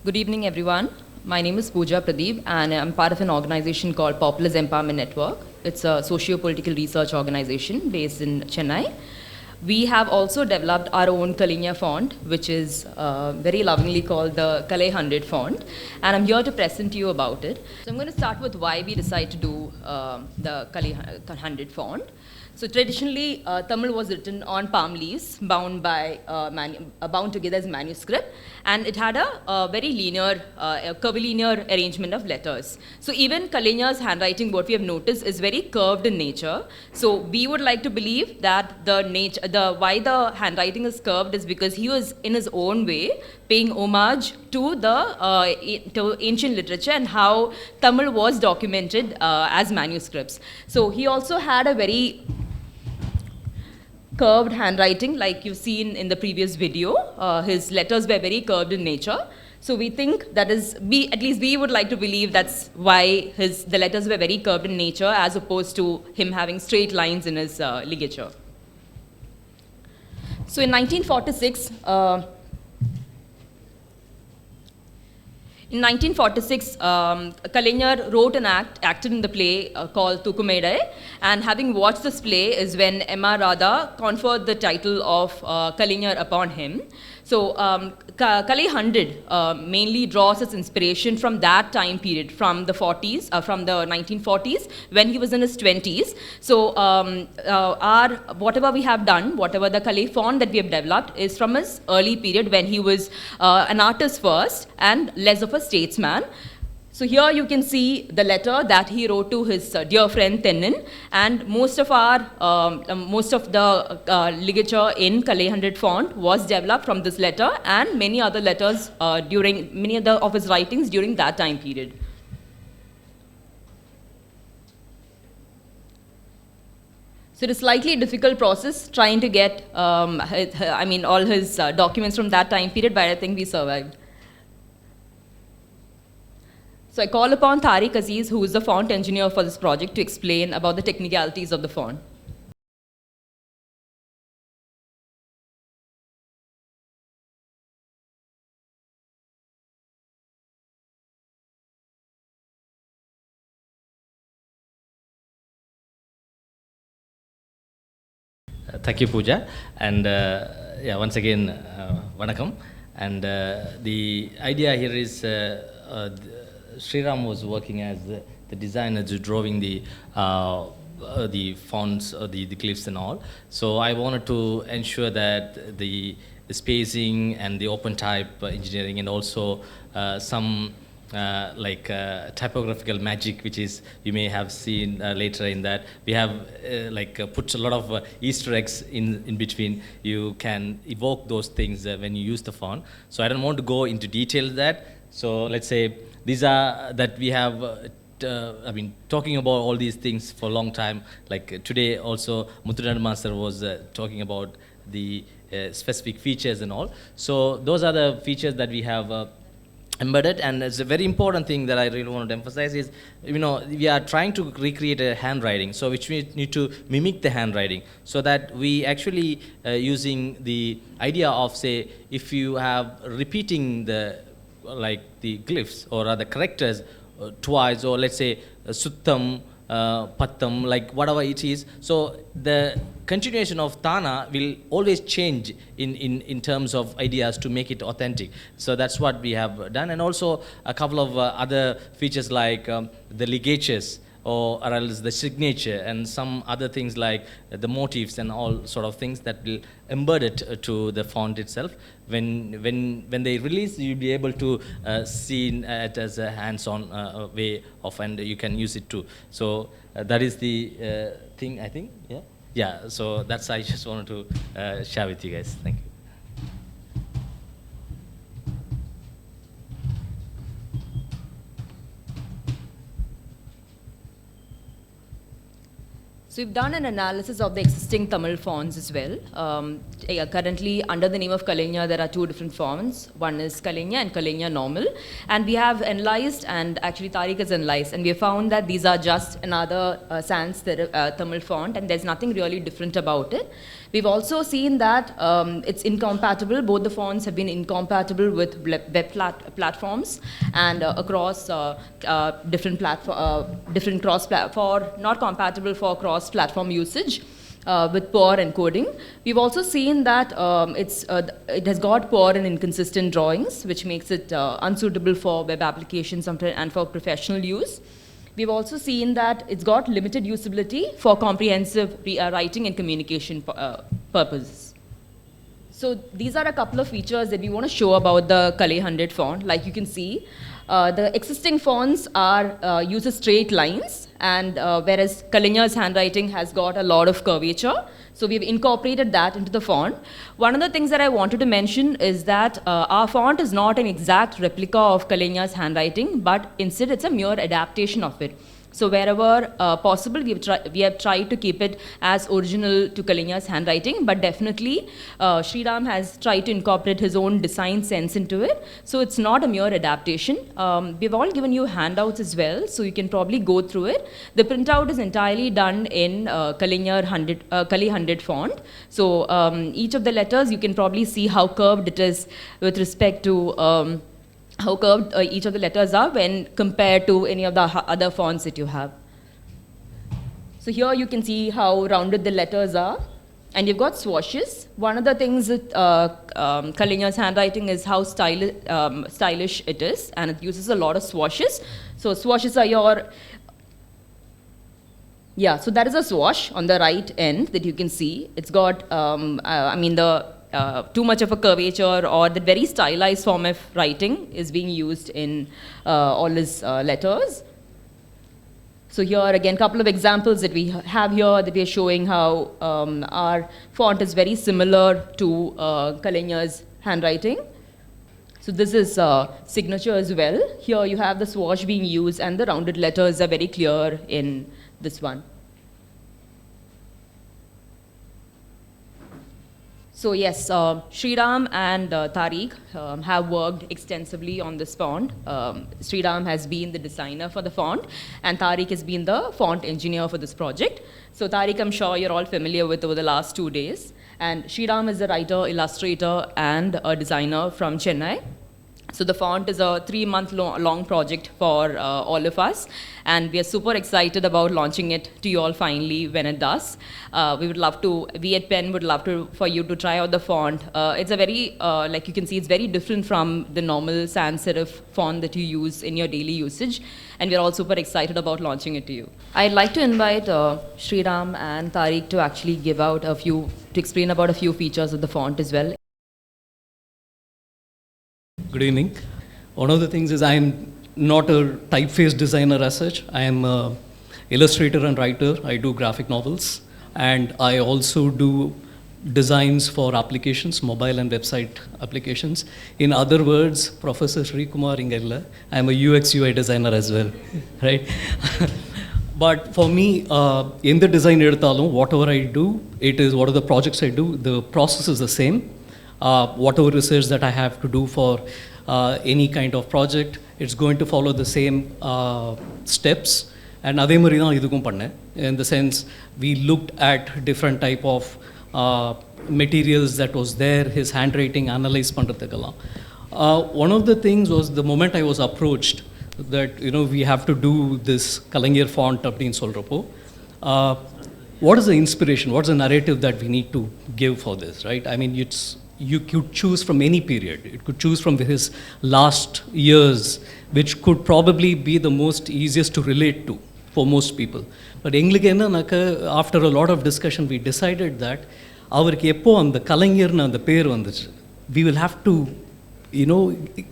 Good evening, everyone. My name is Pooja Pradeep, and I'm part of an organization called Populus Empowerment Network. It's a socio-political research organization based in Chennai. We have also developed our own Kalaignar font, which is very lovingly called the Kalai 100 font, and I'm here to present to you about it. So I'm going to start with why we decided to do the Kalai 100 font. So traditionally, Tamil was written on palm leaves, bound together as manuscript, and it had a very linear, curvilinear arrangement of letters. So even Kalaignar's handwriting, what we have noticed, is very curved in nature. So we would like to believe that why the handwriting is curved is because he was, in his own way, paying homage to to ancient literature and how Tamil was documented as manuscripts. So he also had a very curved handwriting, like you've seen in the previous video. His letters were very curved in nature. So we think that is, at least we would like to believe that's why the letters were very curved in nature as opposed to him having straight lines in his ligature. So in 1946, Kalaignar wrote and acted in the play called Thukumedai, and having watched this play is when M.R. Radha conferred the title of Kalaignar upon him. So Kalai 100 mainly draws its inspiration from that time period, from the 1940s, when he was in his 20s. So whatever we have done, whatever the Kalai font that we have developed is from his early period when he was an artist first and less of a statesman. So here you can see the letter that he wrote to his dear friend Tennin, and most of the ligature in Kalai 100 font was developed from this letter and many other letters during many of his writings during that time period. So it is slightly difficult process trying to get all his documents from that time period, but I think we survived. So I call upon Tharique Azeez, who is the font engineer for this project, to explain about the technicalities of the font. Thank you, Pooja. And once again, Vanakkam. And the idea here is Sriram was working as the designer, drawing the fonts, the glyphs and all. So I wanted to ensure that the spacing and the open type engineering, and also some typographical magic, which is you may have seen later in that we have put a lot of Easter eggs in between. You can evoke those things when you use the font. So I don't want to go into detail that. So let's say these are that we have talking about all these things for a long time. Like today also Muthiah Master was talking about the specific features and all. So those are the features that we have embedded, and it's a very important thing that I really want to emphasize is, we are trying to recreate a handwriting, so which we need to mimic the handwriting, so that we actually using the idea of, say, if you have repeating the glyphs or other characters twice, or let's say suttam, pattam, like whatever it is, so the continuation of Tana will always change in terms of ideas to make it authentic. So that's what we have done. And also a couple of other features like the ligatures, or else the signature, and some other things like the motifs and all sort of things that will embed it to the font itself. When they release, you'll be able to see it as a hands-on way of, and you can use it too. So that is the thing, I think. Yeah. So that's, I just wanted to share with you guys. Thank you. So we've done an analysis of the existing Tamil fonts as well. Currently, under the name of Kalaignar, there are two different fonts. One is Kalaignar and Kalaignar Normal. And we have analyzed, and actually Tharique has analyzed, and we have found that these are just another Sans Tamil font, and there's nothing really different about it. We've also seen that it's incompatible. Both the fonts have been incompatible with web platforms and across different not compatible for cross-platform usage. With poor encoding. We've also seen that it has got poor and inconsistent drawings, which makes it unsuitable for web applications and for professional use. We've also seen that it's got limited usability for comprehensive writing and communication purposes. So these are a couple of features that we want to show about the Kalai 100 font. Like you can see, the existing fonts uses straight lines, and whereas Kalaignar's handwriting has got a lot of curvature. So we've incorporated that into the font. One of the things that I wanted to mention is that our font is not an exact replica of Kalaignar's handwriting, but instead it's a mere adaptation of it. So wherever possible, we have tried to keep it as original to Kalaignar's handwriting, but definitely Sriram has tried to incorporate his own design sense into it. So it's not a mere adaptation. We've all given you handouts as well, so you can probably go through it. The printout is entirely done in Kalai 100 font. So each of the letters, you can probably see how curved it is with respect to how curved each of the letters are when compared to any of the other fonts that you have. So here you can see how rounded the letters are. And you've got swashes. One of the things that Kalaignar's handwriting is how stylish it is, and it uses a lot of swashes. So swashes are so that is a swash on the right end that you can see. It's got, too much of a curvature or the very stylized form of writing is being used in all his letters. So here again, a couple of examples that we have here that we are showing how our font is very similar to Kalaignar's handwriting. So this is signature as well. Here you have the swash being used and the rounded letters are very clear in this one. So yes, Sriram and Tharique have worked extensively on this font. Sriram has been the designer for the font, and Tharique has been the font engineer for this project. So Tharique, I'm sure you're all familiar with over the last 2 days. And Sriram is a writer, illustrator, and a designer from Chennai. So the font is a 3-month-long project for all of us, and we are super excited about launching it to you all finally when it does. We at Pen would love for you to try out the font. It's a very, like you can see, it's very different from the normal sans serif font that you use in your daily usage, and we're all super excited about launching it to you. I'd like to invite Sriram and Tharique to actually to explain about a few features of the font as well. Good evening. One of the things is I am not a typeface designer as such. I am an illustrator and writer. I do graphic novels, and I also do designs for applications, mobile and website applications. In other words, Professor Sri Kumar Ingella, I am a UX UI designer as well, right? But for me, in the design whatever I do, what are the projects I do, the process is the same. Whatever research that I have to do for any kind of project, it's going to follow the same steps. And adhe mari dhaan idukkum panne. In the sense, we looked at different type of materials that was there, his handwriting, analyze pandradhukala. One of the things was the moment I was approached that we have to do this Kalaignar font appdin solrapo. What is the inspiration? What's the narrative that we need to give for this, right? I mean, you could choose from any period. It could choose from his last years, which could probably be the most easiest to relate to for most people. But after a lot of discussion, we decided that avarku eppo and the Kalaignar and the per vanduchu, we will have to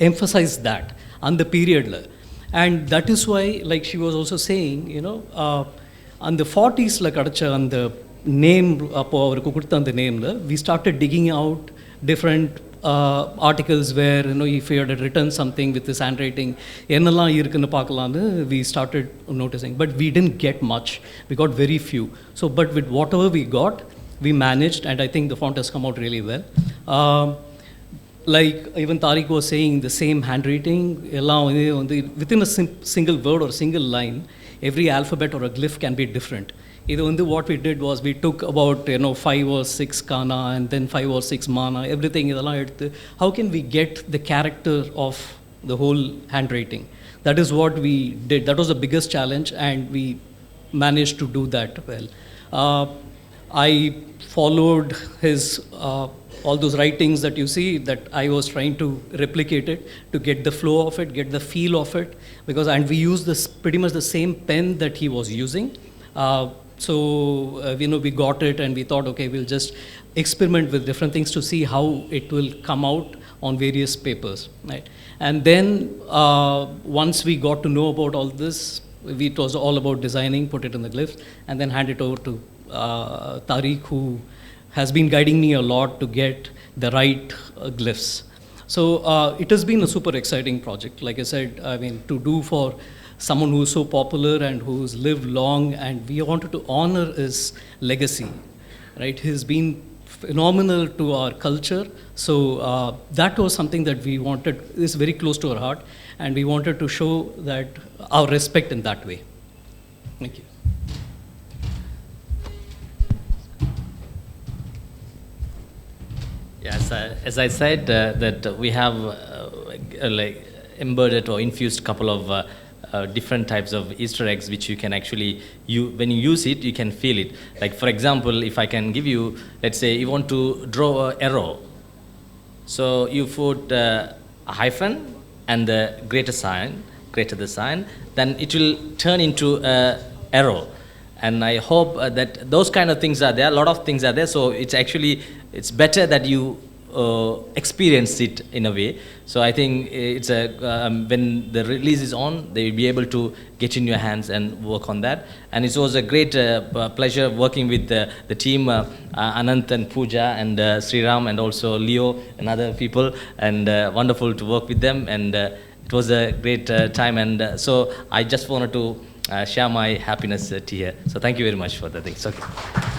emphasize that on the period. And that is why, like she was also saying, on the 40s on the name the name, we started digging out different articles where if he had written something with his handwriting, we started noticing, but we didn't get much. We got very few. So, but with whatever we got, we managed, and I think the font has come out really well. Like even Tharique was saying, the same handwriting, within a single word or single line, every alphabet or a glyph can be different. Even though what we did was we took about 5 or 6 kana and then 5 or 6 mana, everything. How can we get the character of the whole handwriting? That is what we did. That was the biggest challenge, and we managed to do that well. I followed his all those writings that you see, that I was trying to replicate it, to get the flow of it, get the feel of it, and we used this pretty much the same pen that he was using. We got it and we thought, okay, we'll just experiment with different things to see how it will come out on various papers, right? And then once we got to know about all this, it was all about designing, put it in the glyphs, and then hand it over to Tharique, who has been guiding me a lot to get the right glyphs. So it has been a super exciting project. Like I said, to do for someone who's so popular and who's lived long, and we wanted to honor his legacy, right? He's been phenomenal to our culture. So that was something that we wanted, is very close to our heart, and we wanted to show that our respect in that way. Thank you. Yes, as I said, that we have like embedded or infused a couple of different types of Easter eggs, which you can actually, when you use it, you can feel it. Like for example, if I can give you, let's say you want to draw an arrow. So you put a hyphen and the greater the sign, then it will turn into an arrow. And I hope that those kind of things are there, a lot of things are there, so it's better that you experience it in a way. So I think it's when the release is on, they will be able to get in your hands and work on that. And it was a great pleasure working with the team, Anant and Pooja and Sriram and also Leo and other people, and wonderful to work with them, and it was a great time. And so I just wanted to share my happiness here. So thank you very much for the things. Okay.